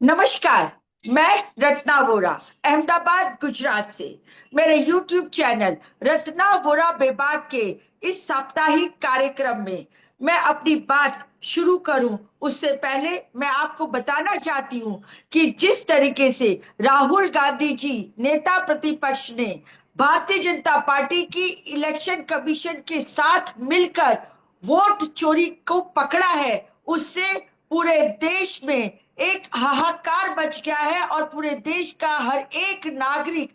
नमस्कार। मैं रत्ना वोरा अहमदाबाद गुजरात से। मेरे YouTube चैनल रत्ना वोरा बेबाक के इस साप्ताहिक कार्यक्रम में मैं अपनी बात शुरू करूं उससे पहले मैं आपको बताना चाहती हूं कि जिस तरीके से राहुल गांधी जी नेता प्रतिपक्ष ने भारतीय जनता पार्टी की इलेक्शन कमीशन के साथ मिलकर वोट चोरी को पकड़ा है, उससे पूरे देश में एक हाहाकार मच गया है और पूरे देश का हर एक नागरिक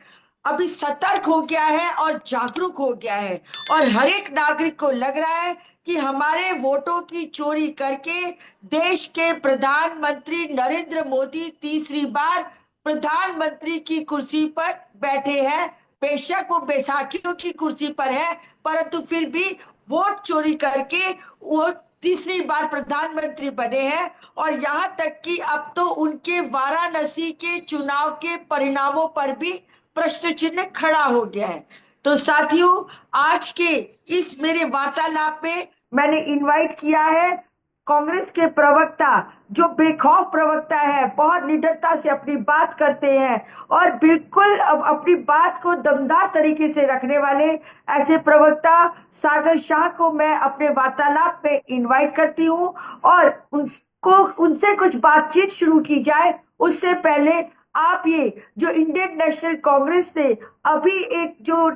अभी सतर्क हो गया है और जागरूक हो गया है। और हर एक नागरिक को लग रहा है कि हमारे वोटों की चोरी करके देश के प्रधानमंत्री नरेंद्र मोदी तीसरी बार प्रधानमंत्री की कुर्सी पर बैठे हैं। बेशक वो बैसाखियों की कुर्सी पर है, परंतु फिर भी वोट चोरी करके वो तीसरी बार प्रधानमंत्री बने हैं। और यहां तक कि अब तो उनके वाराणसी के चुनाव के परिणामों पर भी प्रश्न चिन्ह खड़ा हो गया है। तो साथियों, आज के इस मेरे वार्तालाप में मैंने इनवाइट किया है कांग्रेस के प्रवक्ता, जो बेखौफ प्रवक्ता है, बहुत निडरता से अपनी बात करते हैं और बिल्कुल अपनी बात को दमदार तरीके से रखने वाले ऐसे प्रवक्ता सागर शाह को मैं अपने वार्तालाप में इनवाइट करती हूं और उनको उनसे कुछ बातचीत शुरू की जाए। उससे पहले आप ये जो इंडियन नेशनल कांग्रेस ने अभी एक जो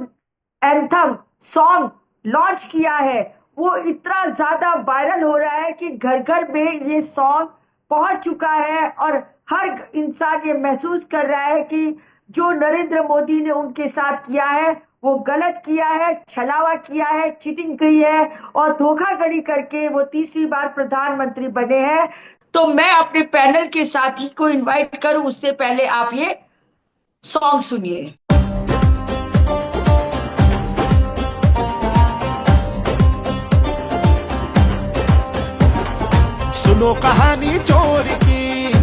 एंथम सॉन्ग लॉन्च किया है, वो इतना ज्यादा वायरल हो रहा है कि घर घर में ये सॉन्ग पहुंच चुका है और हर इंसान ये महसूस कर रहा है कि जो नरेंद्र मोदी ने उनके साथ किया है वो गलत किया है, छलावा किया है, चीटिंग की है और धोखाधड़ी करके वो तीसरी बार प्रधानमंत्री बने हैं। तो मैं अपने पैनल के साथी को इनवाइट करूं उससे पहले आप ये सॉन्ग सुनिए। सुनो कहानी चोर की,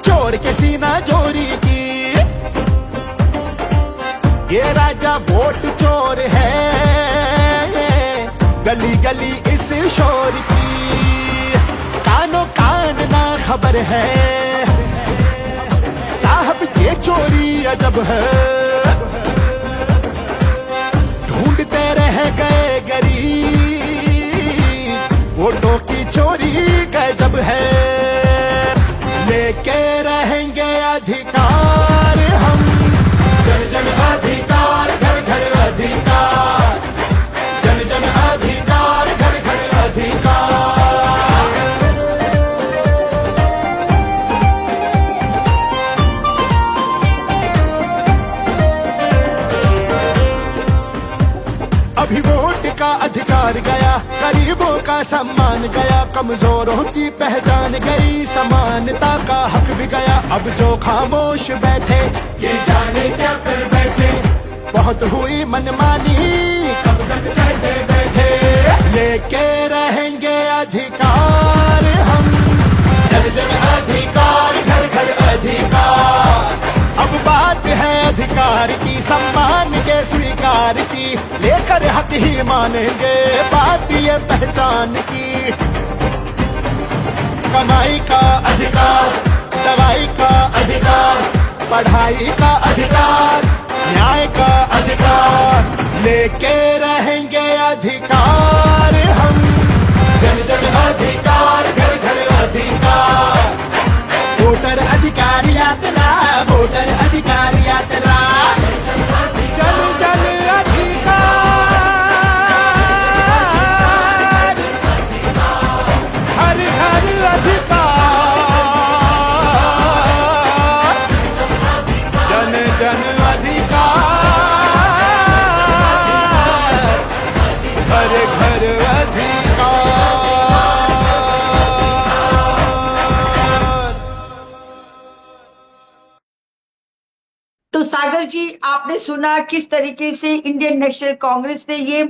चोर के सीना चोरी की। ये राजा वोट चोर है, गली गली इस शोर की। कानो कान ना खबर है, साहब ये चोरी अजब है। ढूंढते रह गए गरीब, वोटों की चोरी गजब है। लेके रहेंगे अधिकार हम, जन जन अधिकार, घर घर अधिकार, जन जन अधिकार, घर घर अधिकार। अभी वोट का अधिकार गया, गरीबों का सम्मान गया, कमजोरों की पहचान गई, समानता का हक भी गया। अब जो खामोश बैठे ये जाने क्या कर बैठे, बहुत हुई मनमानी कब तक सहते बैठे। लेके रहेंगे अधिकार हम, जन जन अधिकार, घर घर अधिकार। अब बात है अधिकार की, सम्मान के स्वीकार की, लेकर हक ही मानेंगे बात ये पहचान की। कमाई का अधिकार, दवाई का अधिकार, पढ़ाई का अधिकार, न्याय का अधिकार। लेके रहेंगे अधिकार हम, जन जन अधिकार, घर घर अधिकार। वोटर अधिकार यात्रा, वोटर अधिकार यात्रा, जन जन अधिकार, हर हर अधिकार, जन जन अधिकार, घर घर अधिकार। तो सागर जी, आपने सुना किस तरीके से इंडियन नेशनल कांग्रेस ने ये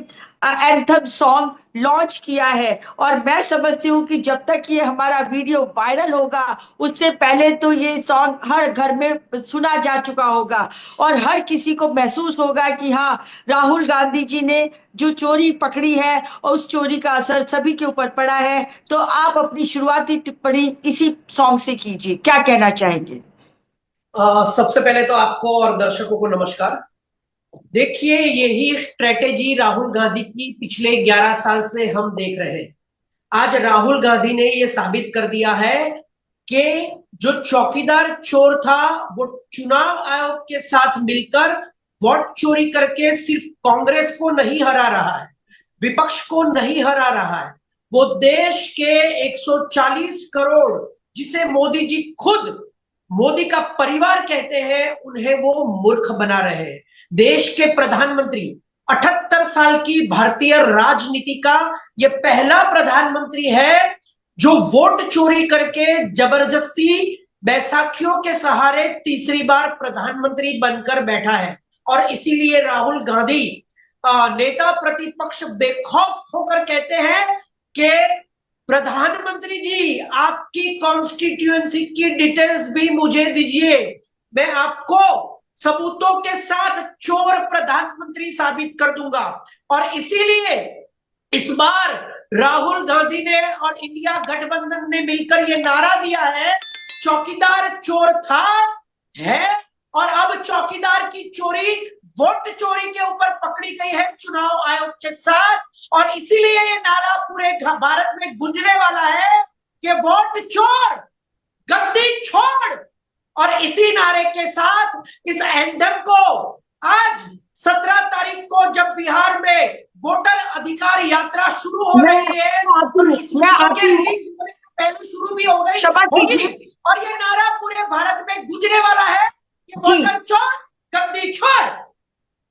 एंथम सॉन्ग लॉन्च किया है। और मैं समझती हूँ कि जब तक ये हमारा वीडियो वायरल होगा उससे पहले तो ये सॉन्ग हर घर में सुना जा चुका होगा और हर किसी को महसूस होगा कि हाँ, राहुल गांधी जी ने जो चोरी पकड़ी है और उस चोरी का असर सभी के ऊपर पड़ा है। तो आप अपनी शुरुआती टिप्पणी इसी सॉन्ग से कीजिए, क्या कहना चाहेंगे? सबसे पहले तो आपको और दर्शकों को नमस्कार। देखिए, यही स्ट्रेटेजी राहुल गांधी की पिछले 11 साल से हम देख रहे हैं। आज राहुल गांधी ने यह साबित कर दिया है कि जो चौकीदार चोर था वो चुनाव आयोग के साथ मिलकर वोट चोरी करके सिर्फ कांग्रेस को नहीं हरा रहा है, विपक्ष को नहीं हरा रहा है, वो देश के 140 करोड़ जिसे मोदी जी खुद मोदी का परिवार कहते हैं उन्हें वो मूर्ख बना रहे हैं। देश के प्रधानमंत्री 78 साल की भारतीय राजनीति का ये पहला प्रधानमंत्री है जो वोट चोरी करके जबरदस्ती बैसाखियों के सहारे तीसरी बार प्रधानमंत्री बनकर बैठा है। और इसीलिए राहुल गांधी नेता प्रतिपक्ष बेखौफ होकर कहते हैं कि प्रधानमंत्री जी, आपकी कॉन्स्टिट्यूएंसी की डिटेल्स भी मुझे दीजिए, मैं आपको सबूतों के साथ चोर प्रधानमंत्री साबित कर दूंगा। और इसीलिए इस बार राहुल गांधी ने और इंडिया गठबंधन ने मिलकर यह नारा दिया है, चौकीदार चोर था, है और अब चौकीदार की चोरी वोट चोरी के ऊपर पकड़ी गई है चुनाव आयोग के साथ। और इसीलिए ये नारा पूरे भारत में गूंजने वाला है कि वोट चोर, गद्दी छोड़। और इसी नारे के साथ इस एंथम को आज 17 तारीख को जब बिहार में वोटर अधिकार यात्रा शुरू हो रही है और इस के रिलीज होने से पहले शुरू भी हो गई होगी और ये नारा पूरे भारत में गूंजने वाला है कि वोटर चोर, गद्दी छोड़।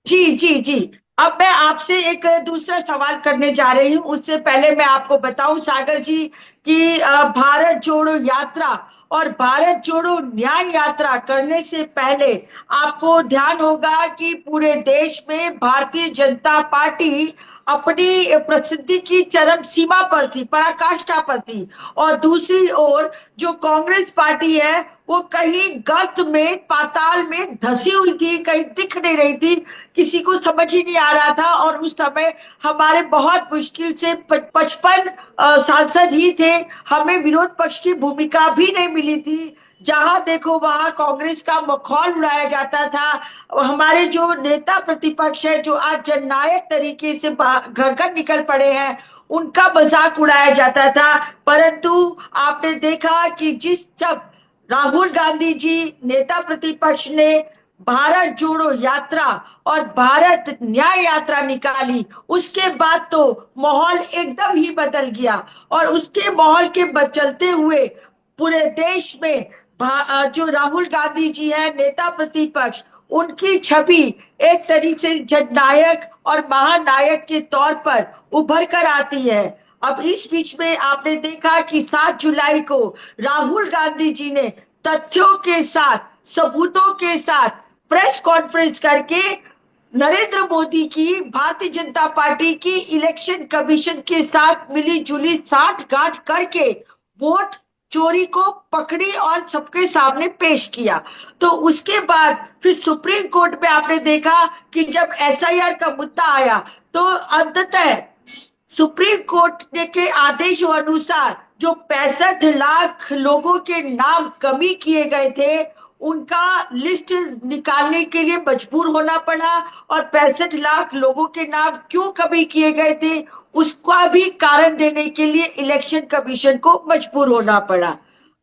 जी जी जी, अब मैं आपसे एक दूसरा सवाल करने जा रही हूँ। उससे पहले मैं आपको बताऊं सागर जी कि भारत जोड़ो यात्रा और भारत जोड़ो न्याय यात्रा करने से पहले आपको ध्यान होगा कि पूरे देश में भारतीय जनता पार्टी अपनी प्रसिद्धि की चरम सीमा पर थी, पराकाष्ठा पर थी। और दूसरी ओर जो कांग्रेस पार्टी है वो कहीं गर्त में, पाताल में धसी हुई थी, कहीं दिख नहीं रही थी, किसी को समझ ही नहीं आ रहा था। और उस समय हमारे बहुत मुश्किल से 55 सांसद ही थे, हमें विरोध पक्ष की भूमिका भी नहीं मिली थी। जहां देखो वहां कांग्रेस का मखौल उड़ाया जाता था। हमारे जो नेता प्रतिपक्ष है जो आज जननायक तरीके से घर घर निकल पड़े हैं, उनका मजाक उड़ाया जाता था। परंतु आपने देखा कि जब राहुल गांधी जी नेता प्रतिपक्ष ने भारत जोड़ो यात्रा और भारत न्याय यात्रा निकाली, उसके बाद तो माहौल एकदम ही बदल गया। और उसके माहौल के बदलते हुए पूरे देश में जो राहुल गांधी जी है नेता प्रतिपक्ष, उनकी छवि एक तरीके से जननायक और महानायक के तौर पर उभर कर आती है। अब इस बीच में आपने देखा कि 7 जुलाई को राहुल गांधी जी ने तथ्यों के साथ, सबूतों के साथ प्रेस कॉन्फ्रेंस करके नरेंद्र मोदी की भारतीय जनता पार्टी की इलेक्शन कमीशन के साथ मिली जुली साठ गांठ करके वोट चोरी को पकड़ी और सबके सामने पेश किया। तो उसके बाद फिर सुप्रीम कोर्ट में आपने देखा कि जब एसआईआर का मुद्दा आया तो अंततः सुप्रीम कोर्ट के आदेशों अनुसार जो 65 लाख लोगों के नाम कमी किए गए थे उनका लिस्ट निकालने के लिए मजबूर होना पड़ा। और 65 लाख लोगों के नाम क्यों कमी किए गए थे उसका भी कारण देने के लिए इलेक्शन कमीशन को मजबूर होना पड़ा।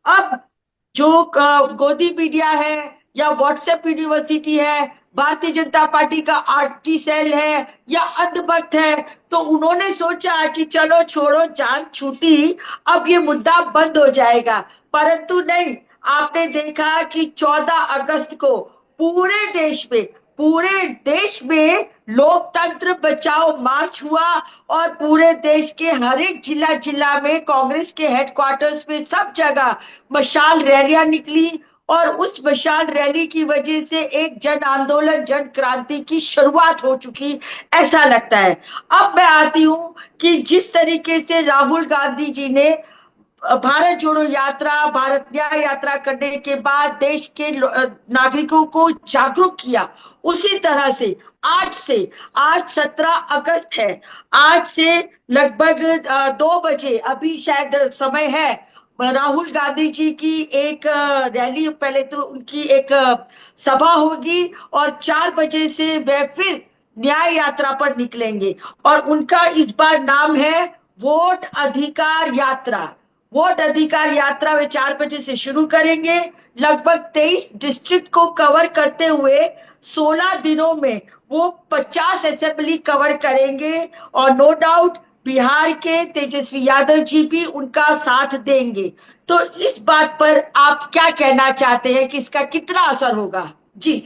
अब जो गोदी मीडिया है या व्हाट्सएप यूनिवर्सिटी है, भारतीय जनता पार्टी का आरटी सेल है या अंधभक्त है, तो उन्होंने सोचा कि चलो छोड़ो, जान छूटी, अब ये मुद्दा बंद हो जाएगा। परंतु नहीं, आपने देखा कि 14 अगस्त को पूरे देश में लोकतंत्र बचाओ मार्च हुआ और पूरे देश के हर एक जिला में कांग्रेस के हेडक्वार्टर्स में सब जगह मशाल रैलियां निकली और उस मशाल रैली की वजह से एक जन आंदोलन, जन क्रांति की शुरुआत हो चुकी, ऐसा लगता है। अब मैं आती हूँ कि जिस तरीके से राहुल गांधी जी ने भारत जोड़ो यात्रा, भारत न्याय यात्रा करने के बाद देश के नागरिकों को जागरूक किया, उसी तरह से आज 17 अगस्त है। आज से लगभग 2 बजे, अभी शायद समय है, राहुल गांधी जी की एक रैली, पहले तो उनकी एक सभा होगी और 4 बजे से वह फिर न्याय यात्रा पर निकलेंगे। और उनका इस बार नाम है वोट अधिकार यात्रा। वोट अधिकार यात्रा वे 4 बजे से शुरू करेंगे। लगभग 23 डिस्ट्रिक्ट को कवर करते हुए 16 दिनों में वो 50 असेंबली कवर करेंगे। और नो डाउट बिहार के तेजस्वी यादव जी भी उनका साथ देंगे। तो इस बात पर आप क्या कहना चाहते हैं कि इसका कितना असर होगा? जी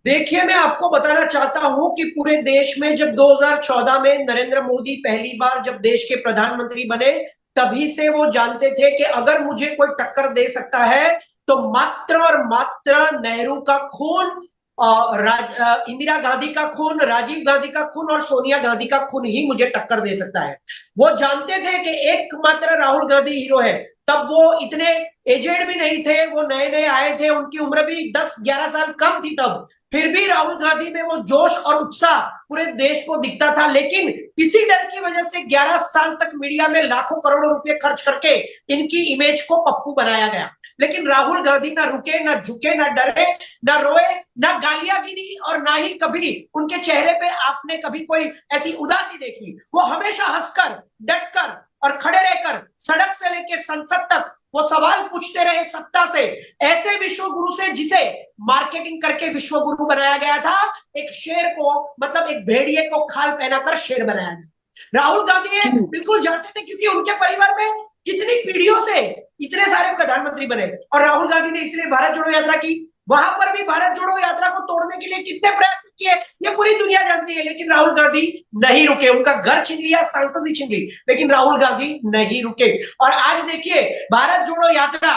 देखिए, मैं आपको बताना चाहता हूं कि पूरे देश में जब 2014 में नरेंद्र मोदी पहली बार जब देश के प्रधानमंत्री बने, तभी से वो जानते थे कि अगर मुझे कोई टक्कर दे सकता है तो मात्र और मात्र नेहरू का खून, इंदिरा गांधी का खून, राजीव गांधी का खून और सोनिया गांधी का खून ही मुझे टक्कर दे सकता है। वो जानते थे कि एकमात्र राहुल गांधी हीरो है। तब वो इतने एजेड भी नहीं थे, वो नए नए आए थे, उनकी उम्र भी 10-11 साल कम थी तब। फिर भी राहुल गांधी में वो जोश और उत्साह पूरे देश को दिखता था। लेकिन इसी डर की वजह से 11 साल तक मीडिया में लाखों करोड़ों रुपए खर्च करके इनकी इमेज को पप्पू बनाया गया। लेकिन राहुल गांधी ना रुके, ना झुके, ना डरे, ना रोए, ना गालियां गिनी और ना ही कभी उनके चेहरे पे आपने कभी कोई ऐसी उदासी देखी। वो हमेशा हंसकर, डटकर और खड़े रहकर सड़क से लेकर संसद तक वो सवाल पूछते रहे सत्ता से। ऐसे विश्व गुरु से, जिसे मार्केटिंग करके विश्व गुरु बनाया गया था, एक शेर को, मतलब एक भेड़िए को खाल पहनाकर शेर बनाया गया। राहुल गांधी ये बिल्कुल जानते थे, क्योंकि उनके परिवार में कितनी पीढ़ियों से इतने सारे प्रधानमंत्री बने। और राहुल गांधी ने इसलिए भारत जोड़ो यात्रा की। वहां पर भी भारत जोड़ो यात्रा को तोड़ने के लिए कितने प्रयत्न किए ये पूरी दुनिया जानती है। लेकिन राहुल गांधी नहीं रुके। उनका घर छीन लिया, सांसद ही छीन ली, लेकिन राहुल गांधी नहीं रुके। और आज देखिए, भारत जोड़ो यात्रा,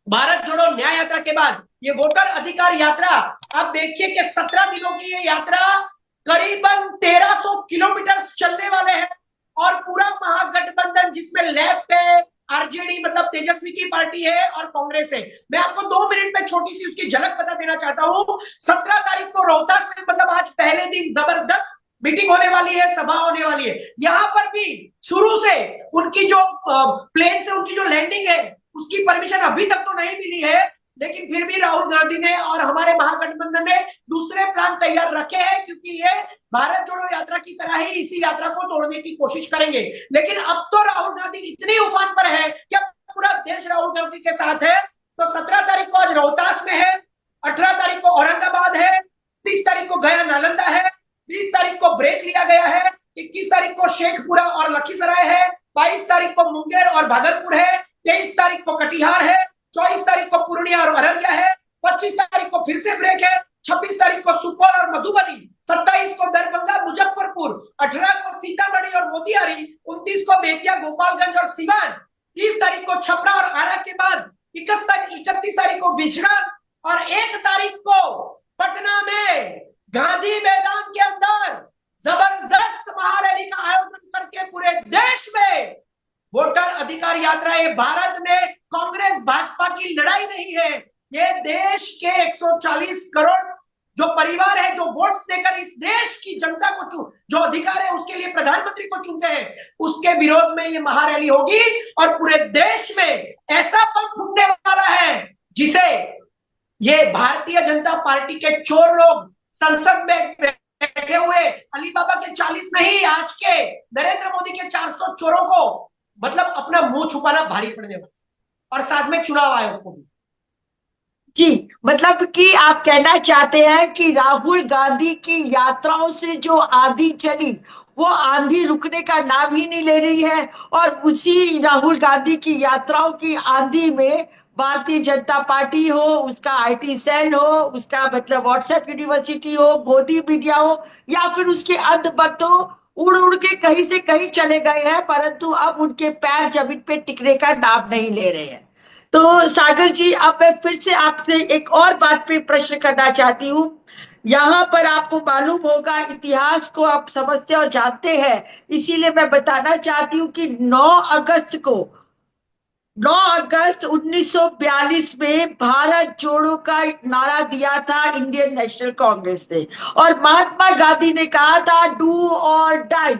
भारत जोड़ो न्याय यात्रा के बाद ये वोटर अधिकार यात्रा, आप देखिए कि 17 दिनों की ये यात्रा करीबन 1300 किलोमीटर चलने वाले हैं। और पूरा महागठबंधन, जिसमें लेफ्ट है, आरजेडी मतलब तेजस्वी की पार्टी है, और कांग्रेस है। मैं आपको 2 मिनट में छोटी सी उसकी झलक बता देना चाहता हूं। 17 तारीख को रोहतास में, मतलब आज पहले दिन, जबरदस्त मीटिंग होने वाली है, सभा होने वाली है। यहां पर भी शुरू से उनकी जो प्लेन से उनकी जो लैंडिंग है, उसकी परमिशन अभी तक तो नहीं मिली है। लेकिन फिर भी राहुल गांधी ने और हमारे महागठबंधन ने दूसरे प्लान तैयार रखे हैं, क्योंकि ये भारत जोड़ो यात्रा की तरह ही इसी यात्रा को तोड़ने की कोशिश करेंगे। लेकिन अब तो राहुल गांधी इतनी उफान पर है कि अब पूरा देश राहुल गांधी के साथ है। तो 17 तारीख को आज रोहतास में है, 18 तारीख को औरंगाबाद है, 30 तारीख को गया नालंदा है, 20 तारीख को ब्रेक लिया गया है, 21 तारीख को शेखपुरा और लखीसराय है, 22 तारीख को मुंगेर और भागलपुर है, 23 तारीख को कटिहार है, 24 तारीख को पूर्णिया और अररिया है, 25 तारीख को फिर से ब्रेक है, 26 तारीख को सुपौल और मधुबनी, 27 को दरभंगा मुजफ्फरपुर, 18 को सीतामढ़ी और मोतिहारी, 29 को बेतिया गोपालगंज और सिवान, 30 तारीख को छपरा और आरा के बाद 31 तारीख को बिछड़ा, और 1 तारीख को पटना में गांधी मैदान के अंदर जबरदस्त महारैली का आयोजन करके पूरे देश में वोटर अधिकार यात्रा। ये भारत में कांग्रेस भाजपा की लड़ाई नहीं है, ये देश के 140 करोड़ जो परिवार है, जो वोट्स देकर इस देश की जनता को जो अधिकार है उसके लिए प्रधानमंत्री को चुनते हैं, उसके विरोध में ये महारैली होगी। और पूरे देश में ऐसा बम फूटने वाला है जिसे ये भारतीय जनता पार्टी के चोर लोग संसद में बैठे हुए अलीबाबा के 40 नहीं, आज के नरेंद्र मोदी के 400 चोरों को मतलब अपना मुंह छुपाना भारी पड़ने वाला, और साथ में चुनाव आयोग को भी। जी, मतलब कि आप कहना चाहते हैं कि राहुल गांधी की यात्राओं से जो आंधी चली, वो आंधी रुकने का नाम ही नहीं ले रही है। और उसी राहुल गांधी की यात्राओं की आंधी में भारतीय जनता पार्टी हो, उसका आईटी सेल हो, उसका मतलब व्हाट्सएप यूनिवर्सिटी हो, मोदी मीडिया हो, या फिर उसके अंधभक्त हो, उड़ उड़ के कहीं से कहीं चले गए हैं, परंतु अब उनके पैर जमीन पे टिकने का नाम नहीं ले रहे हैं। तो सागर जी, अब मैं फिर से आपसे एक और बात पे प्रश्न करना चाहती हूँ। यहाँ पर आपको मालूम होगा, इतिहास को आप समझते और जानते हैं, इसीलिए मैं बताना चाहती हूँ कि 9 अगस्त 1942 में भारत जोड़ो का नारा दिया था इंडियन नेशनल कांग्रेस ने। और महात्मा गांधी ने कहा था, डू और डाई,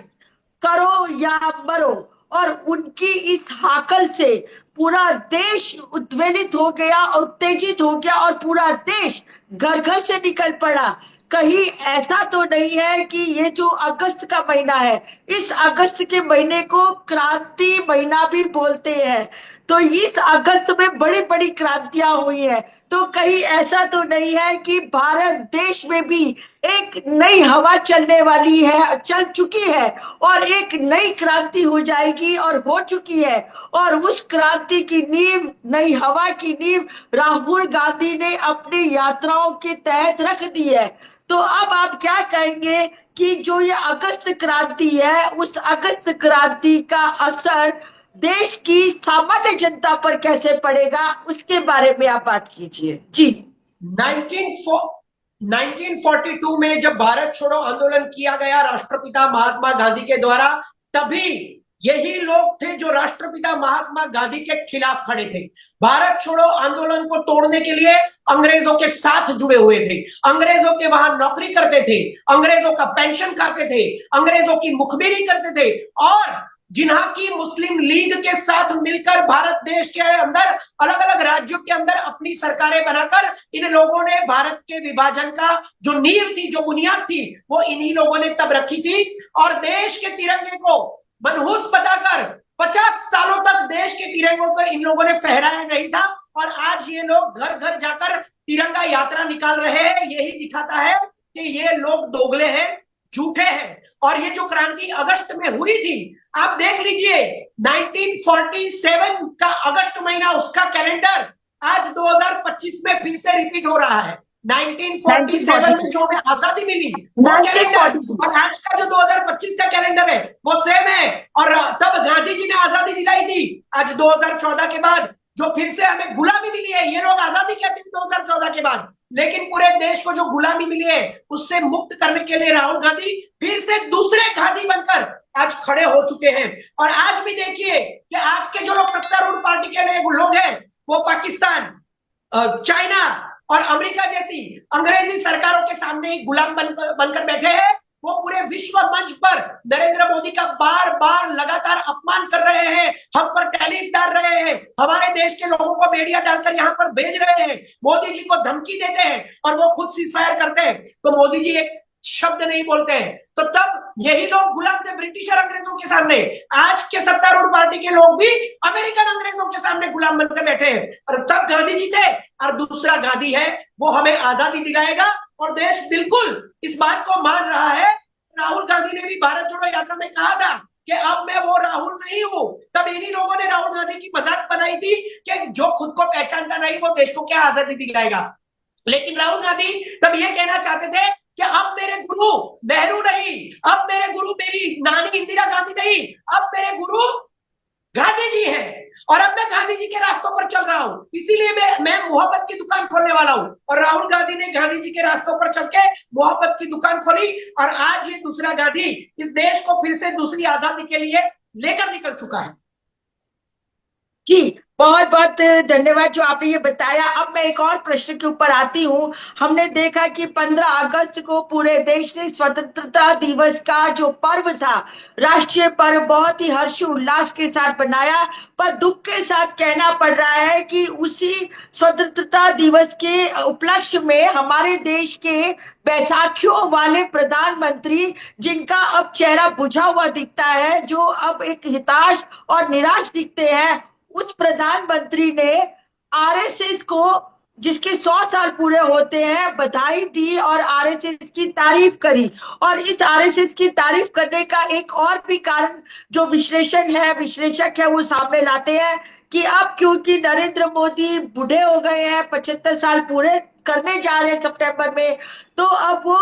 करो या मरो। और उनकी इस हाकल से पूरा देश उद्वेलित हो गया, उत्तेजित हो गया, और पूरा देश घर घर से निकल पड़ा। कहीं ऐसा तो नहीं है कि ये जो अगस्त का महीना है, इस अगस्त के महीने को क्रांति महीना भी बोलते हैं। तो इस अगस्त में बड़ी बड़ी क्रांतियां हुई है। तो कहीं ऐसा तो नहीं है कि भारत देश में भी एक नई हवा चलने वाली है, चल चुकी है, और एक नई क्रांति हो जाएगी और हो चुकी है। और उस क्रांति की नींव, नई हवा की नींव राहुल गांधी ने अपनी यात्राओं के तहत रख दी है। तो अब आप क्या कहेंगे कि जो ये अगस्त क्रांति है, उस अगस्त क्रांति का असर देश की सामान्य जनता पर कैसे पड़ेगा, उसके बारे में आप बात कीजिए जी। 1942 में जब भारत छोड़ो आंदोलन किया गया राष्ट्रपिता महात्मा गांधी के द्वारा, तभी यही लोग थे जो राष्ट्रपिता महात्मा गांधी के खिलाफ खड़े थे। भारत छोड़ो आंदोलन को तोड़ने के लिए अंग्रेजों के साथ जुड़े हुए थे, अंग्रेजों के वहां नौकरी करते थे, अंग्रेजों का पेंशन खाते थे, अंग्रेजों की मुखबिरी करते थे, और जिन्हा की मुस्लिम लीग के साथ मिलकर भारत देश के अंदर अलग अलग राज्यों के अंदर अपनी सरकारें बनाकर इन लोगों ने भारत के विभाजन का जो नींव थी, जो बुनियाद थी, वो इन्हीं लोगों ने तब रखी थी। और देश के तिरंगे को मनहूस बताकर 50 सालों तक देश के तिरंगों को इन लोगों ने फहराया नहीं था। और आज ये लोग घर घर जाकर तिरंगा यात्रा निकाल रहे हैं। यही दिखाता है कि ये लोग दोगले हैं, झूठे हैं। और ये जो क्रांति अगस्त में हुई थी, आप देख लीजिए 1947 का अगस्त महीना, उसका कैलेंडर आज 2025 में फिर से रिपीट हो रहा है। 1947 में जो हमें आजादी मिली वो कैलेंडर और आज का जो 2025 का कैलेंडर है वो सेम है। और तब गांधी जी ने आजादी दिलाई थी। आज 2014 के बाद जो फिर से हमें गुलामी मिली है, ये लोग आजादी कहते हैं 2014 के बाद, लेकिन पूरे देश को जो गुलामी मिली है उससे मुक्त करने के लिए राहुल गांधी फिर से दूसरे गांधी बनकर आज खड़े हो चुके हैं। और आज भी देखिए कि आज के जो लोग सत्तारूढ़ पार्टी के लोग हैं, वो पाकिस्तान, चाइना और अमेरिका जैसी अंग्रेजी सरकारों के सामने ही गुलाम बनकर बैठे हैं। वो पूरे विश्व मंच पर नरेंद्र मोदी का बार बार लगातार अपमान कर रहे हैं, हम पर टैरिफ डाल रहे हैं, हमारे देश के लोगों को बेड़ियां डालकर यहाँ पर भेज रहे हैं, मोदी जी को धमकी देते हैं और वो खुद सीजफायर करते हैं तो मोदी जी एक शब्द नहीं बोलते हैं। तो तब यही लोग गुलाम थे ब्रिटिश और अंग्रेजों के सामने। आज के सत्तारूढ़ पार्टी के लोग भी अमेरिकन अंग्रेजों के सामने गुलाम बनकर बैठे हैं। और तब गांधी जी थे और दूसरा गांधी है, वो हमें आजादी दिलाएगा। और देश बिल्कुल इस बात को मान रहा है। राहुल गांधी ने भी भारत जोड़ो यात्रा में कहा था कि अब मैं वो राहुल नहीं हूं। तब इन्हीं लोगों ने राहुल गांधी की मजाक बनाई थी कि जो खुद को पहचानता नहीं वो देश को क्या आजादी दिलाएगा। लेकिन राहुल गांधी तब ये कहना चाहते थे कि अब मेरे गुरु नेहरू नहीं, अब मेरे गुरु मेरी नानी इंदिरा गांधी नहीं, अब मेरे गुरु गांधी जी हैं। और अब मैं गांधी जी के रास्तों पर चल रहा हूं, इसीलिए मैं मोहब्बत की दुकान खोलने वाला हूं। और राहुल गांधी ने गांधी जी के रास्तों पर चल के मोहब्बत की दुकान खोली और आज ये दूसरा गांधी इस देश को फिर से दूसरी आजादी के लिए लेकर निकल चुका है। जी, बहुत बहुत धन्यवाद जो आपने ये बताया। अब मैं एक और प्रश्न के ऊपर आती हूँ। हमने देखा कि 15 अगस्त को पूरे देश ने स्वतंत्रता दिवस का जो पर्व था, राष्ट्रीय पर्व, बहुत ही हर्षोल्लास के साथ बनाया। पर दुख के साथ कहना पड़ रहा है कि उसी स्वतंत्रता दिवस के उपलक्ष्य में हमारे देश के बैसाखियों वाले प्रधानमंत्री, जिनका अब चेहरा बुझा हुआ दिखता है, जो अब एक हताश और निराश दिखते हैं, उस प्रधानमंत्री ने आरएसएस को, जिसके 100 साल पूरे होते हैं, बधाई दी और आरएसएस की तारीफ करी। और इस आरएसएस की तारीफ करने का एक और भी कारण जो विश्लेषक है वो सामने लाते हैं कि अब क्योंकि नरेंद्र मोदी बूढ़े हो गए हैं, 75 साल पूरे करने जा रहे हैं सितंबर में, तो अब वो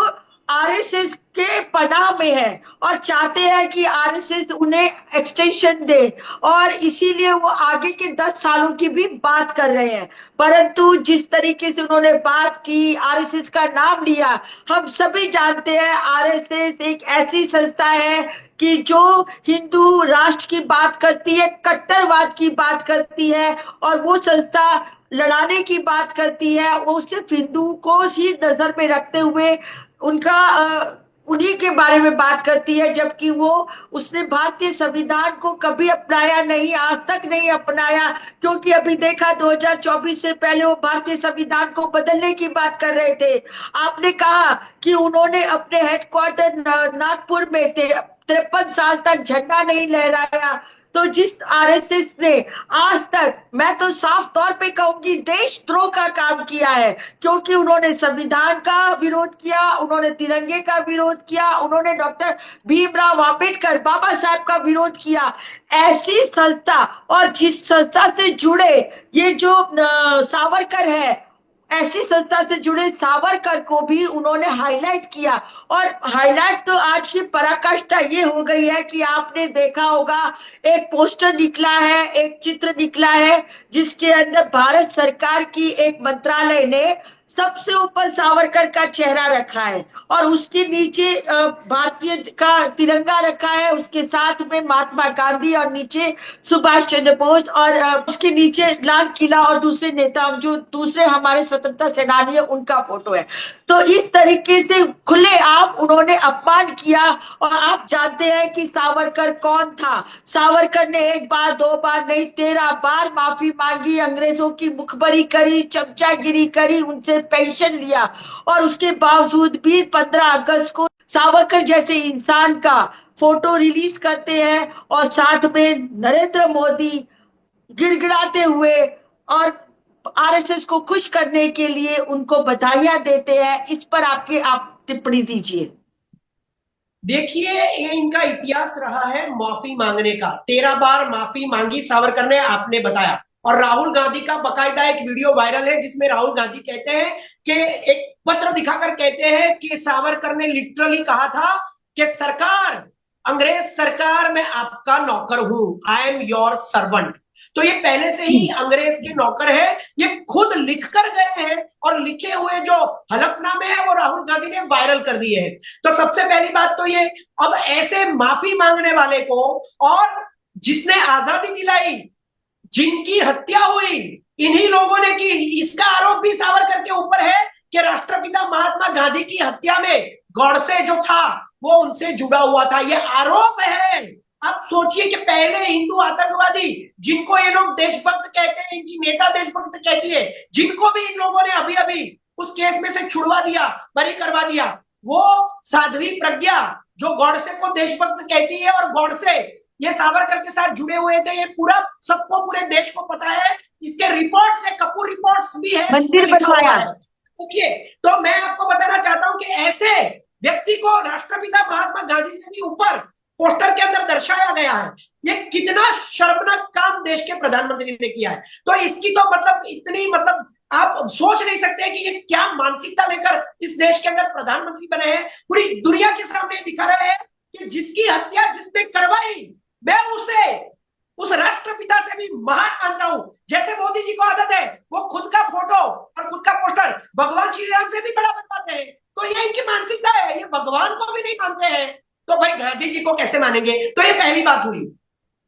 आरएसएस के पनाह में है और चाहते हैं कि आरएसएस उन्हें एक्सटेंशन दे, और इसीलिए वो आगे के 10 सालों की भी बात कर रहे हैं। परंतु जिस तरीके से उन्होंने बात की, आरएसएस का नाम लिया, हम सभी जानते हैं आरएसएस एक ऐसी संस्था है कि जो हिंदू राष्ट्र की बात करती है, कट्टरवाद की बात करती है, और वो संस्था लड़ाने की बात करती है। वो सिर्फ हिंदू को ही नजर में रखते हुए उनका उन्हीं के बारे में बात करती है, जबकि वो उसने भारतीय संविधान को कभी अपनाया नहीं, आज तक नहीं अपनाया। क्योंकि अभी देखा 2024 से पहले वो भारतीय संविधान को बदलने की बात कर रहे थे। आपने कहा कि उन्होंने अपने हेडक्वार्टर नागपुर में थे, 53 साल तक झंडा नहीं लहराया। तो जिस आरएसएस ने आज तक, मैं तो साफ तौर पे कहूंगी, देशद्रोह का काम किया है, क्योंकि उन्होंने संविधान का विरोध किया, उन्होंने तिरंगे का विरोध किया, उन्होंने डॉक्टर भीमराव अंबेडकर बाबा साहब का विरोध किया। ऐसी संस्था, और जिस संस्था से जुड़े ये जो सावरकर है, ऐसी संस्था से जुड़े सावरकर को भी उन्होंने हाईलाइट किया। और हाईलाइट तो आज की पराकाष्ठा ये हो गई है कि आपने देखा होगा, एक पोस्टर निकला है, एक चित्र निकला है, जिसके अंदर भारत सरकार की एक मंत्रालय ने सबसे ऊपर सावरकर का चेहरा रखा है, और उसके नीचे भारतीय का तिरंगा रखा है, उसके साथ में महात्मा गांधी, और नीचे सुभाष चंद्र बोस, और उसके नीचे लाल किला, और दूसरे नेता जो दूसरे हमारे स्वतंत्रता सेनानी है उनका फोटो है। तो इस तरीके से खुलेआम उन्होंने अपमान किया। और आप जानते हैं कि सावरकर कौन था। सावरकर ने एक बार, दो बार नहीं, 13 बार माफी मांगी, अंग्रेजों की मुखबरी करी, चमचागिरी करी, उनसे पेंशन लिया, और उसके बावजूद भी 15 अगस्त को सावरकर जैसे इंसान का फोटो रिलीज करते हैं, और साथ में नरेंद्र मोदी गिड़गिड़ाते हुए और आरएसएस को खुश करने के लिए उनको बधाइयां देते हैं। इस पर आप टिप्पणी दीजिए। देखिए, ये इनका इतिहास रहा है माफी मांगने का। 13 बार माफी मांगी सावरकर ने, आपने बताया। और राहुल गांधी का बकायदा एक वीडियो वायरल है जिसमें राहुल गांधी कहते हैं कि एक पत्र दिखाकर कहते हैं कि सावरकर ने लिटरली कहा था कि सरकार, अंग्रेज सरकार, मैं आपका नौकर हूं, आई एम योर सर्वेंट। तो ये पहले से ही अंग्रेज के नौकर है, ये खुद लिख कर गए हैं, और लिखे हुए जो हलफनामे हैं वो राहुल गांधी ने वायरल कर दिए हैं। तो सबसे पहली बात तो ये, अब ऐसे माफी मांगने वाले को, और जिसने आजादी दिलाई, जिनकी हत्या हुई, इन्हीं लोगों ने की, इसका आरोप भी सावरकर के ऊपर है कि राष्ट्रपिता महात्मा गांधी की हत्या में गॉडसे जो था वो उनसे जुड़ा हुआ था। ये आरोप है। अब सोचिए कि पहले हिंदू आतंकवादी, जिनको ये लोग देशभक्त कहते हैं, इनकी नेता देशभक्त कहती है, जिनको भी इन लोगों ने अभी अभी उस केस में से छुड़वा दिया, बरी करवा दिया, वो साध्वी प्रज्ञा जो गॉडसे को देशभक्त कहती है, और गॉडसे ये सावरकर के साथ जुड़े हुए थे, ये पूरा सबको, पूरे देश को पता है। इसके रिपोर्ट्स है, कपूर रिपोर्ट्स भी है, मंदिर बनवाया है। देखिए, तो मैं आपको बताना चाहता हूं कि ऐसे व्यक्ति को राष्ट्रपिता महात्मा गांधी से भी ऊपर पोस्टर के अंदर दर्शाया गया है। ये कितना शर्मनाक काम देश के प्रधानमंत्री ने किया है। तो इसकी तो मतलब इतनी, मतलब आप सोच नहीं सकते कि ये क्या मानसिकता लेकर इस देश के अंदर प्रधानमंत्री बने हैं। पूरी दुनिया के सामने दिखा रहे हैं कि जिसकी हत्या जिसने करवाई, मैं उसे, उस राष्ट्रपिता से भी महान मानता हूं। जैसे मोदी जी को आदत है वो खुद का फोटो और खुद का पोस्टर भगवान श्री राम से भी बड़ा बनवाते हैं, तो ये इनकी मानसिकता है। ये भगवान को भी नहीं मानते हैं, तो भाई गांधी जी को कैसे मानेंगे। तो ये पहली बात हुई।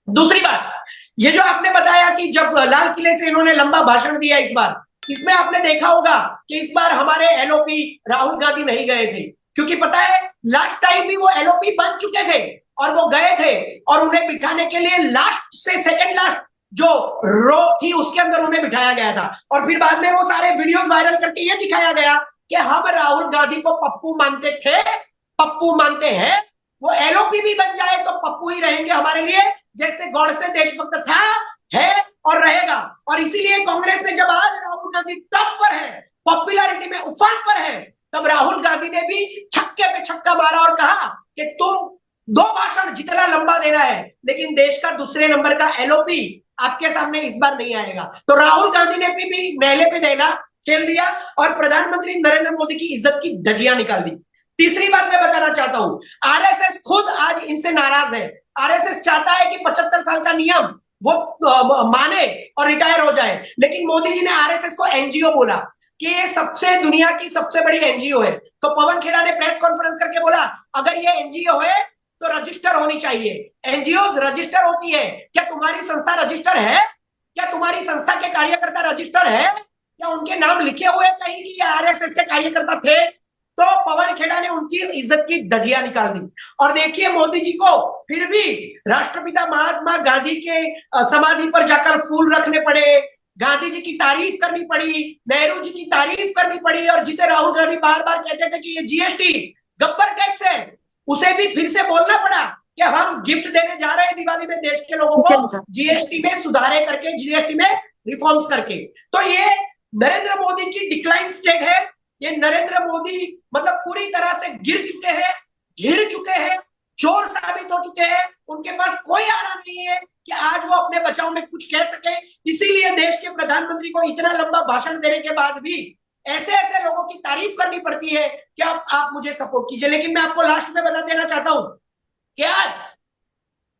दूसरी बात, ये जो आपने बताया कि जब लाल किले से इन्होंने लंबा भाषण दिया इस बार, इसमें आपने देखा होगा कि इस बार हमारे एलओपी राहुल गांधी नहीं गए थे, क्योंकि पता है लास्ट टाइम भी वो एलओपी बन चुके थे और वो गए थे, और उन्हें बिठाने के लिए लास्ट से सेकंड लास्ट जो रो थी उसके अंदर उन्हें बिठाया गया था। और फिर बाद में वो सारे वीडियोस वायरल करके ये दिखाया गया कि हम राहुल गांधी को पप्पू मानते थे, पप्पू मानते हैं, वो एलओपी भी बन जाए तो पप्पू ही रहेंगे हमारे लिए, जैसे गॉडसे देशभक्त था, है और रहेगा। और इसीलिए कांग्रेस ने, जब आज राहुल गांधी टॉप पर है, पॉपुलैरिटी में उफान पर है, तब राहुल गांधी ने भी छक्के पे छक्का मारा और कहा कि तुम 2 भाषण जितना लंबा देना है, लेकिन देश का दूसरे नंबर का एलओपी आपके सामने इस बार नहीं आएगा। तो राहुल गांधी ने भी नेले पे देना खेल दिया और प्रधानमंत्री नरेंद्र मोदी की इज्जत की धज्जियां निकाल दी। तीसरी बात मैं बताना चाहता हूं, आरएसएस खुद आज इनसे नाराज है। आरएसएस चाहता है कि 75 साल का नियम वो माने और रिटायर हो जाए, लेकिन मोदी जी ने आरएसएस को एनजीओ बोला कि ये सबसे दुनिया की सबसे बड़ी एनजीओ है। तो पवन खेड़ा ने प्रेस कॉन्फ्रेंस करके बोला अगर ये एनजीओ है तो रजिस्टर होनी चाहिए। एनजीओ रजिस्टर होती है, क्या तुम्हारी संस्था रजिस्टर है? क्या तुम्हारी संस्था के कार्यकर्ता रजिस्टर है? क्या उनके नाम लिखे हुए कहीं कि ये आरएसएस के कार्यकर्ता थे? तो पवन खेड़ा ने उनकी इज्जत की धज्जियां निकाल दी। और देखिए मोदी जी को फिर भी राष्ट्रपिता महात्मा गांधी के समाधि पर जाकर फूल रखने पड़े, गांधी जी की तारीफ करनी पड़ी, नेहरू जी की तारीफ करनी पड़ी, और जिसे राहुल गांधी बार बार कहते थे कि ये जीएसटी गब्बर टैक्स है, उसे भी फिर से बोलना पड़ा कि हम गिफ्ट देने जा रहे हैं दिवाली में देश के लोगों को, जीएसटी में सुधारे करके, जीएसटी में रिफॉर्म्स करके। तो ये नरेंद्र मोदी की डिक्लाइन स्टेट है। ये नरेंद्र मोदी मतलब पूरी तरह से गिर चुके हैं, घिर चुके हैं, चोर साबित हो चुके हैं। उनके पास कोई आराम नहीं है कि आज वो अपने बचाव में कुछ कह सके। इसीलिए देश के प्रधानमंत्री को इतना लंबा भाषण देने के बाद भी ऐसे ऐसे लोगों की तारीफ करनी पड़ती है कि आप मुझे सपोर्ट कीजिए। लेकिन मैं आपको लास्ट में बता देना चाहता हूं कि आज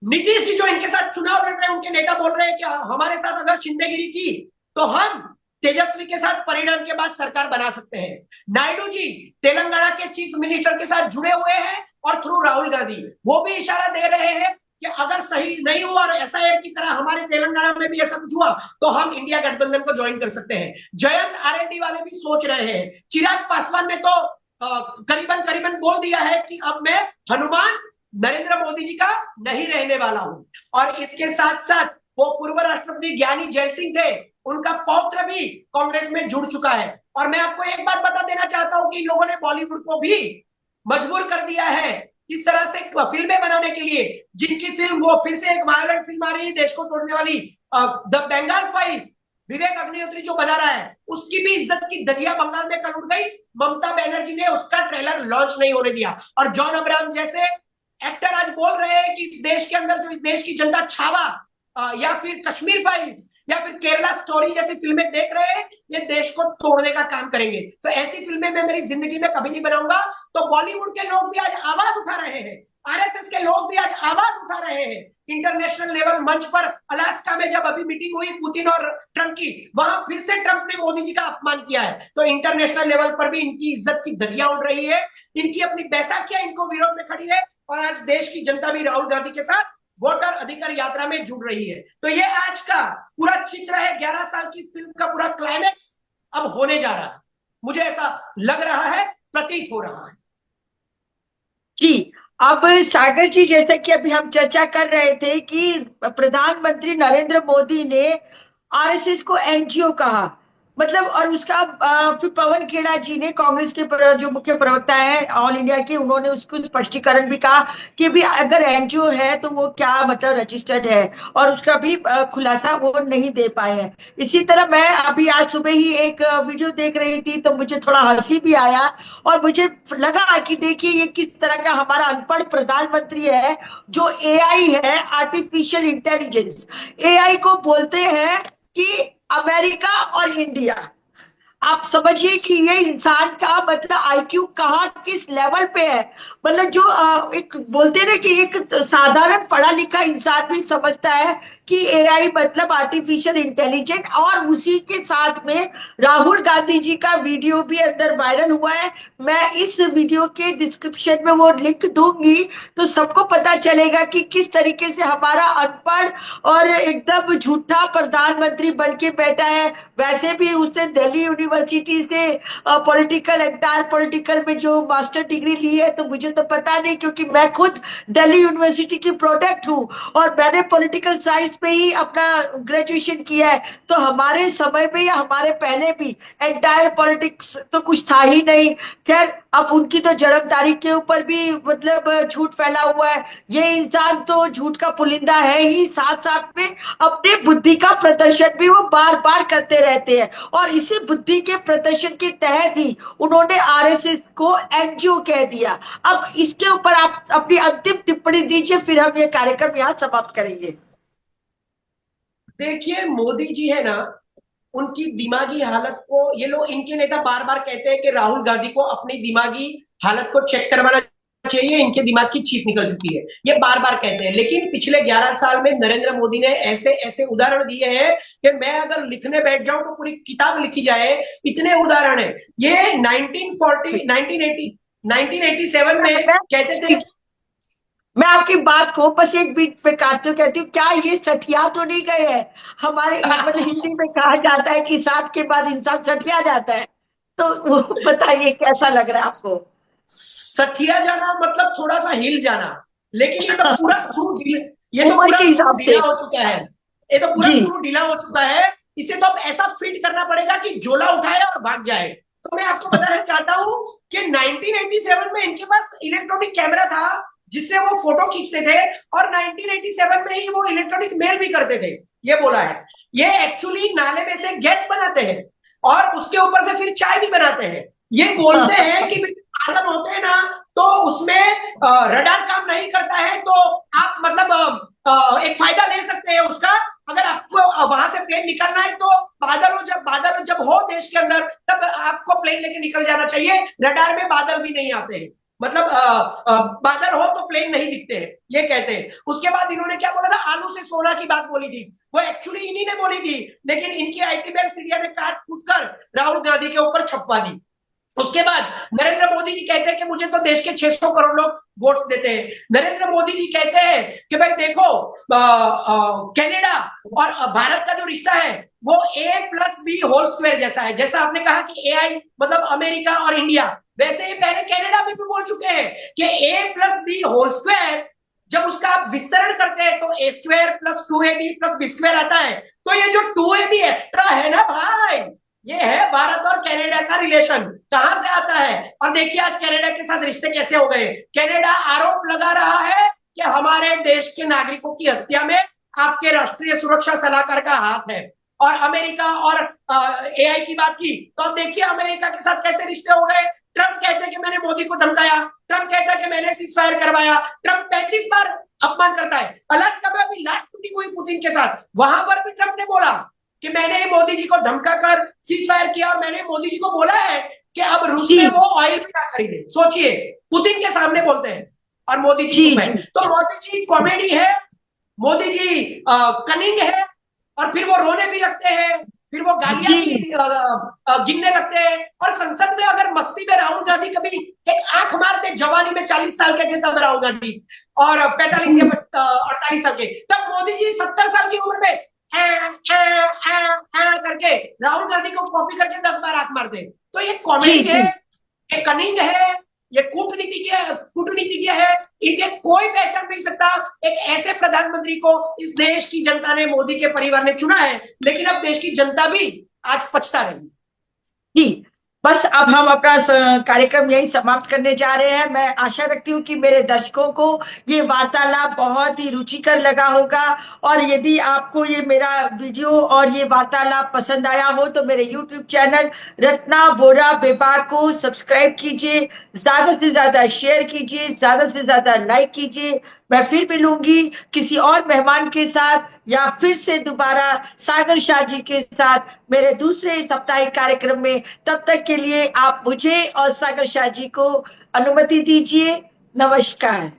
नीतीश जी जो इनके साथ चुनाव लड़ रहे हैं, उनके नेता बोल रहे हैं कि हमारे साथ अगर शिंदेगिरी की तो हम तेजस्वी के साथ परिणाम के बाद सरकार बना सकते हैं। नायडू जी तेलंगाना के चीफ मिनिस्टर के साथ जुड़े हुए हैं और थ्रू राहुल गांधी वो भी इशारा दे रहे हैं कि अगर सही नहीं हुआ और एसआईआर की तरह हमारे तेलंगाना में भी ऐसा कुछ हुआ तो हम इंडिया गठबंधन को ज्वाइन कर सकते हैं। जयंत आरएलडी वाले भी सोच रहे हैं। चिराग पासवान ने तो करीबन करीबन बोल दिया है कि अब मैं हनुमान नरेंद्र मोदी जी का नहीं रहने वाला हूं। और इसके साथ साथ वो पूर्व राष्ट्रपति ज्ञानी जैल सिंह थे, उनका पौत्र भी कांग्रेस में जुड़ चुका है। और मैं आपको एक बात बता देना चाहता हूं कि इन लोगों ने बॉलीवुड को भी मजबूर कर दिया है इस तरह से फिल्में बनाने के लिए, जिनकी फिल्म वो फिर से एक वायलेंट फिल्म आ रही है देश को तोड़ने वाली, द बंगाल फाइल्स, विवेक अग्निहोत्री जो बना रहा है, उसकी भी इज्जत की धजिया बंगाल में कल उड़ गई। ममता बनर्जी ने उसका ट्रेलर लॉन्च नहीं होने दिया। और जॉन अब्राहम जैसे एक्टर आज बोल रहे हैं कि इस देश के अंदर जो इस देश की जनता छावा या फिर कश्मीर फाइल्स या फिर केरला स्टोरी जैसी फिल्में देख रहे हैं, ये देश को तोड़ने का काम करेंगे। तो ऐसी फिल्में मैं मेरी जिंदगी में कभी नहीं बनाऊंगा। तो बॉलीवुड के लोग भी आज आवाज उठा रहे हैं, आरएसएस के लोग भी आज आवाज उठा रहे हैं। इंटरनेशनल लेवल मंच पर अलास्का में जब अभी मीटिंग हुई पुतिन और ट्रंप की, वहां फिर से ट्रंप ने मोदी जी का अपमान किया है। तो इंटरनेशनल लेवल पर भी इनकी इज्जत की धज्जियां उड़ रही है, इनकी अपनी बैसाखियां इनको विरोध में खड़ी है। और आज देश की जनता भी राहुल गांधी के साथ वोटर अधिकार यात्रा में जुड़ रही है। तो ये आज का पूरा चित्र है, 11 साल की फिल्म का पूरा क्लाइमैक्स अब होने जा रहा है। मुझे ऐसा लग रहा है, प्रतीत हो रहा है। जी, अब सागर जी, जैसा कि अभी हम चर्चा कर रहे थे कि प्रधानमंत्री नरेंद्र मोदी ने आरएसएस को एनजीओ कहा, मतलब, और उसका फिर पवन खेड़ा जी ने, कांग्रेस के जो मुख्य प्रवक्ता है ऑल इंडिया के, उन्होंने उसको स्पष्टीकरण भी कहा कि भी अगर एनजीओ है तो वो क्या मतलब रजिस्टर्ड है, और उसका भी खुलासा वो नहीं दे पाए हैं। इसी तरह मैं अभी आज सुबह ही एक वीडियो देख रही थी तो मुझे थोड़ा हंसी भी आया, और मुझे लगा कि देखिए ये किस तरह का हमारा अनपढ़ प्रधानमंत्री है, जो एआई है, आर्टिफिशियल इंटेलिजेंस, एआई को बोलते हैं कि अमेरिका और इंडिया। आप समझिए कि ये इंसान का मतलब आईक्यू कहाँ किस लेवल पे है। मतलब जो एक बोलते हैं ना कि एक साधारण पढ़ा लिखा इंसान भी समझता है कि एआई मतलब आर्टिफिशियल इंटेलिजेंस। और उसी के साथ में राहुल गांधी जी का वीडियो भी अंदर वायरल हुआ है। मैं इस वीडियो के डिस्क्रिप्शन में वो लिंक दूंगी तो सबको पता चलेगा कि किस तरीके से हमारा अनपढ़ और एकदम झूठा प्रधानमंत्री बन के बैठा है। वैसे भी उसने दिल्ली यूनिवर्सिटी से एंटायर पॉलिटिकल में जो मास्टर डिग्री ली है, तो मुझे तो पता नहीं, क्योंकि मैं खुद दिल्ली यूनिवर्सिटी की प्रोडक्ट हूँ और मैंने पॉलिटिकल साइंस में ही अपना ग्रेजुएशन किया है। तो हमारे समय में या हमारे पहले भी एंटायर पॉलिटिक्स तो कुछ था ही नहीं। खैर, अब उनकी तो जन्म तारीख के ऊपर भी मतलब झूठ फैला हुआ है। ये इंसान तो झूठ का पुलिंदा है ही, साथ साथ में अपने बुद्धि का प्रदर्शन भी वो बार बार करते रहते हैं। और इसी बुद्धि के प्रदर्शन के तहत ही उन्होंने आरएसएस को एनजीओ कह दिया। अब इसके ऊपर आप अपनी अंतिम टिप्पणी दीजिए, फिर हम ये कार्यक्रम यहाँ समाप्त करेंगे। देखिए, मोदी जी है ना, उनकी दिमागी हालत को ये लोग, इनके नेता बार बार कहते हैं कि राहुल गांधी को अपनी दिमागी हालत को चेक करवाना चाहिए, इनके दिमाग की चीप निकल चुकी है, ये बार बार कहते हैं। लेकिन पिछले 11 साल में नरेंद्र मोदी ने ऐसे ऐसे उदाहरण दिए हैं कि मैं अगर लिखने बैठ जाऊं तो पूरी किताब लिखी जाए, इतने उदाहरण है। ये 1940 1980 1987 में कहते थे। मैं आपकी बात को बस एक बीट पे काटती हूँ, कहती हूँ क्या ये सठिया तो नहीं गए हैं? हमारे मतलब हिंदी में कहा जाता है कि 60 के बाद इंसान सठिया जाता है। तो वो बताइए कैसा लग रहा है आपको? सठिया जाना मतलब थोड़ा सा हिल जाना, लेकिन ये तो पूरा स्क्रू ढीला, ये तो उम्र पूरा के स्क्रू हिसाब से। ढीला हो चुका है। ये तो पूरा जी। स्क्रू ढीला हो चुका है। इसे तो अब ऐसा फिट करना पड़ेगा कि झोला उठाए और भाग जाए। तो मैं आपको बताना चाहता हूं कि 1987 में इनके पास इलेक्ट्रॉनिक कैमरा था जिससे वो फोटो खींचते थे, और 1987 में ही वो इलेक्ट्रॉनिक मेल भी करते थे। ये बोला है। ये एक्चुअली नाले में से गैस बनाते हैं और उसके ऊपर से फिर चाय भी बनाते हैं। ये बोलते हैं कि बादल होते हैं ना, तो उसमें रडार काम नहीं करता है, तो आप मतलब एक फायदा ले सकते हैं उसका। अगर आपको वहां से प्लेन निकलना है तो बादल जब हो देश के अंदर, तब आपको प्लेन लेके निकल जाना चाहिए। रडार में बादल भी नहीं आते हैं, मतलब बादल हो तो प्लेन नहीं दिखते हैं, ये कहते हैं। उसके बाद इन्होंने क्या बोला था, आलू से सोना की बात बोली थी, वो एक्चुअली इन्हीं ने बोली थी, लेकिन इनकी आईटी बेल इंडिया ने काट कूट कर राहुल गांधी के ऊपर छपवा दी। उसके बाद नरेंद्र मोदी जी कहते हैं कि मुझे तो देश के 600 करोड़ लोग वोट्स देते हैं। नरेंद्र मोदी जी कहते हैं कि भाई देखो, कनाडा और भारत का जो रिश्ता है वो A+B² जैसा है। जैसा आपने कहा कि AI मतलब अमेरिका और इंडिया, वैसे ही पहले कनाडा में भी बोल चुके हैं कि A+B² जब उसका आप विस्तरण करते हैं तो A² + 2AB + B² आता है। तो ये जो 2AB एक्स्ट्रा है ना भाई, ये है भारत और कनाडा का रिलेशन। कहां से आता है? और देखिए आज कनाडा के साथ रिश्ते कैसे हो गए। कनाडा आरोप लगा रहा है कि हमारे देश के नागरिकों की हत्या में आपके राष्ट्रीय सुरक्षा सलाहकार का हाथ है। और अमेरिका और AI की बात की तो देखिए अमेरिका के साथ कैसे रिश्ते हो गए। ट्रंप कहते हैं कि मैंने मोदी को धमकाया, ट्रंप कहता है कि मैंने सीज फायर करवाया, ट्रंप 35 बार अपमान करता है। अलास्का में अभी लास्ट मीटिंग हुई पुतिन के साथ, वहां पर भी ट्रंप ने बोला कि मैंने मोदी जी को धमका कर सीज फायर किया, और मैंने मोदी जी को बोला है कि अब रूस में वो ऑयल भी ना खरीदे। सोचिए, पुतिन के सामने बोलते हैं और मोदी जी चुप है। तो मोदी जी कॉमेडी है, मोदी जी कनिंग है, और फिर वो रोने भी लगते हैं, फिर वो गालियां भी गिनने लगते हैं। और संसद में अगर मस्ती में राहुल गांधी कभी एक आंख मारते, जवानी में 40 साल के थे तब राहुल गांधी, और 45 या 48 साल के, तब मोदी जी 70 साल की उम्र में करके राहुल गांधी को कॉपी करके 10 बार आंख मारते। तो ये कॉमेडी है, ये कनिंग है, ये कूटनीति है। इनके कोई पहचान नहीं सकता एक ऐसे प्रधानमंत्री को। इस देश की जनता ने, मोदी के परिवार ने चुना है, लेकिन अब देश की जनता भी आज पछता रही। जी, बस अब हम अपना कार्यक्रम यही समाप्त करने जा रहे हैं। मैं आशा रखती हूँ कि मेरे दर्शकों को ये वार्तालाप बहुत ही रुचिकर लगा होगा, और यदि आपको ये मेरा वीडियो और ये वार्तालाप पसंद आया हो तो मेरे YouTube चैनल रत्ना वोरा बेबाक को सब्सक्राइब कीजिए, ज्यादा से ज्यादा शेयर कीजिए, ज्यादा से ज्यादा लाइक कीजिए। मैं फिर मिलूंगी किसी और मेहमान के साथ, या फिर से दोबारा सागर शाह जी के साथ मेरे दूसरे साप्ताहिक कार्यक्रम में। तब तक के लिए आप मुझे और सागर शाह जी को अनुमति दीजिए। नमस्कार।